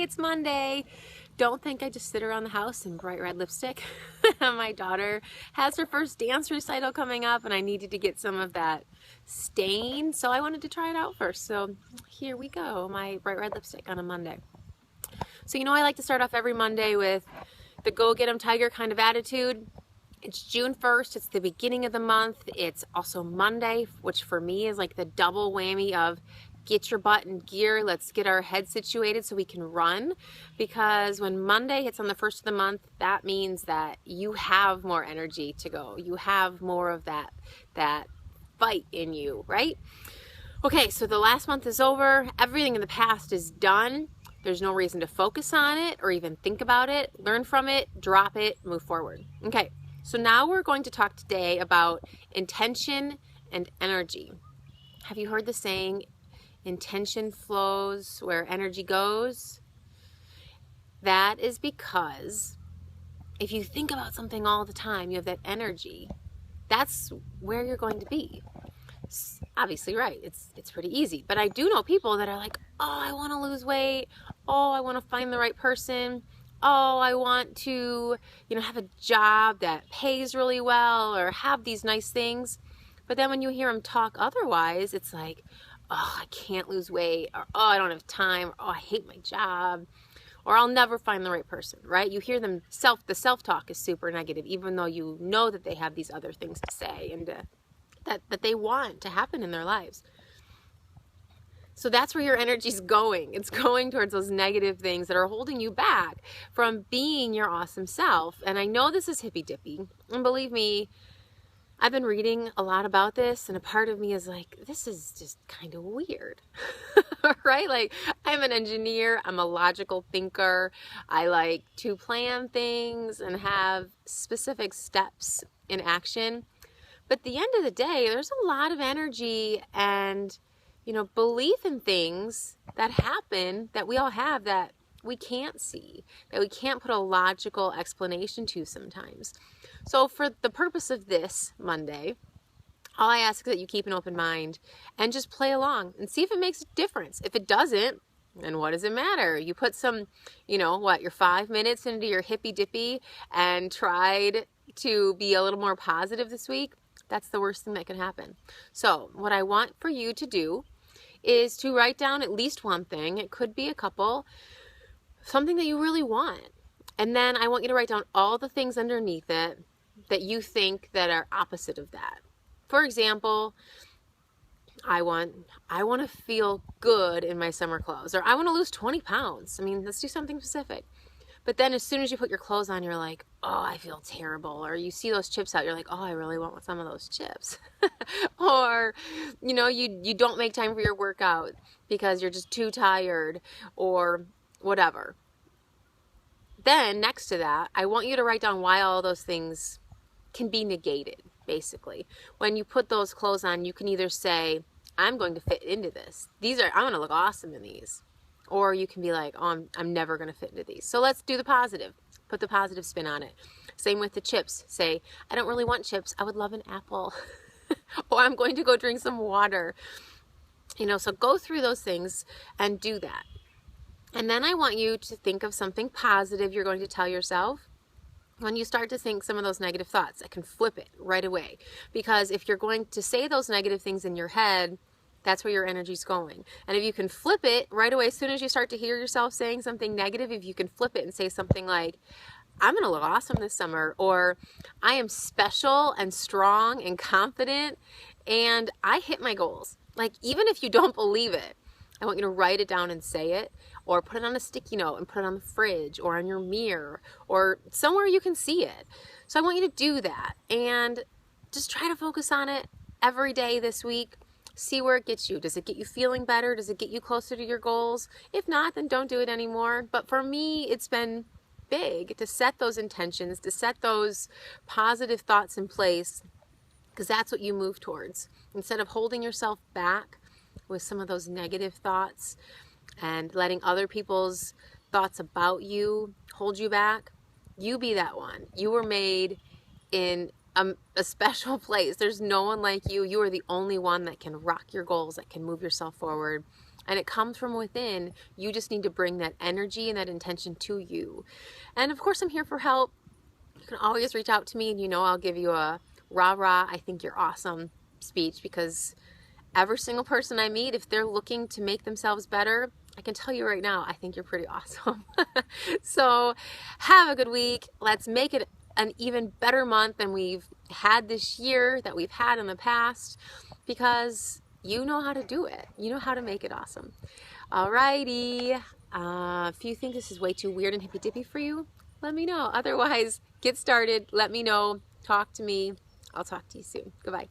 Yay, it's Monday. Don't think I just sit around the house in bright red lipstick. My daughter has her first dance recital coming up and I needed to get some of that stain, so I wanted to try it out first. So here we go, my bright red lipstick on a Monday. So I like to start off every Monday with the go get 'em tiger kind of attitude. It's June 1st, it's the beginning of the month. It's also Monday, which for me is like the double whammy of get your butt in gear, let's get our head situated so we can run. Because when Monday hits on the first of the month, that means that you have more energy to go. You have more of that fight in you, right? Okay, so the last month is over. Everything in the past is done. There's no reason to focus on it or even think about it. Learn from it, drop it, move forward. Okay, so now we're going to talk today about intention and energy. Have you heard the saying, intention flows where energy goes? That is because if you think about something all the time, you have that energy, that's where you're going to be. It's obviously, right, it's pretty easy. But I do know people that are like, oh, I want to lose weight. Oh, I want to find the right person. Oh, I want to, have a job that pays really well or have these nice things. But then when you hear them talk otherwise, it's like, oh, I can't lose weight, or oh, I don't have time, or oh, I hate my job, or I'll never find the right person, right? You hear them, the self-talk is super negative, even though you know that they have these other things to say and that they want to happen in their lives. So that's where your energy's going. It's going towards those negative things that are holding you back from being your awesome self. And I know this is hippy-dippy, and believe me, I've been reading a lot about this, and a part of me is like, this is just kind of weird, right? Like, I'm an engineer, I'm a logical thinker, I like to plan things and have specific steps in action. But at the end of the day, there's a lot of energy and, belief in things that happen that we all have that we can't see, that we can't put a logical explanation to sometimes. So for the purpose of this Monday, all I ask is that you keep an open mind and just play along and see if it makes a difference. If it doesn't, then what does it matter? You put some, your 5 minutes into your hippy dippy and tried to be a little more positive this week. That's the worst thing that can happen. So what I want for you to do is to write down at least one thing. It could be a couple, something that you really want. And then I want you to write down all the things underneath it that you think that are opposite of that. For example, I want to feel good in my summer clothes, or I want to lose 20 pounds. Let's do something specific. But then as soon as you put your clothes on, you're like, oh, I feel terrible. Or you see those chips out, you're like, oh, I really want some of those chips. Or, you don't make time for your workout because you're just too tired or whatever. Then next to that, I want you to write down why all those things can be negated, basically. When you put those clothes on, you can either say, I'm going to fit into this. I'm going to look awesome in these. Or you can be like, oh, I'm never going to fit into these. So let's do the positive. Put the positive spin on it. Same with the chips. Say, I don't really want chips. I would love an apple. Or I'm going to go drink some water. So go through those things and do that. And then I want you to think of something positive you're going to tell yourself. When you start to think some of those negative thoughts, I can flip it right away. Because if you're going to say those negative things in your head, that's where your energy's going. And if you can flip it right away, as soon as you start to hear yourself saying something negative, if you can flip it and say something like, I'm going to look awesome this summer, or I am special and strong and confident, and I hit my goals. Like, even if you don't believe it, I want you to write it down and say it, or put it on a sticky note and put it on the fridge or on your mirror or somewhere you can see it. So I want you to do that and just try to focus on it every day this week. See where it gets you. Does it get you feeling better? Does it get you closer to your goals? If not, then don't do it anymore. But for me, it's been big to set those intentions, to set those positive thoughts in place, because that's what you move towards. Instead of holding yourself back with some of those negative thoughts and letting other people's thoughts about you hold you back, you be that one. You were made in a special place. There's no one like you. You are the only one that can rock your goals, that can move yourself forward. and it comes from within. You just need to bring that energy and that intention to you. And of course, I'm here for help. You can always reach out to me, and you know I'll give you a rah rah, I think you're awesome speech, because every single person I meet, if they're looking to make themselves better, I can tell you right now, I think you're pretty awesome. So have a good week. Let's make it an even better month than we've had this year, that we've had in the past, because you know how to do it. You know how to make it awesome. Alrighty. If you think this is way too weird and hippy dippy for you, let me know. Otherwise, get started. Let me know. Talk to me. I'll talk to you soon. Goodbye.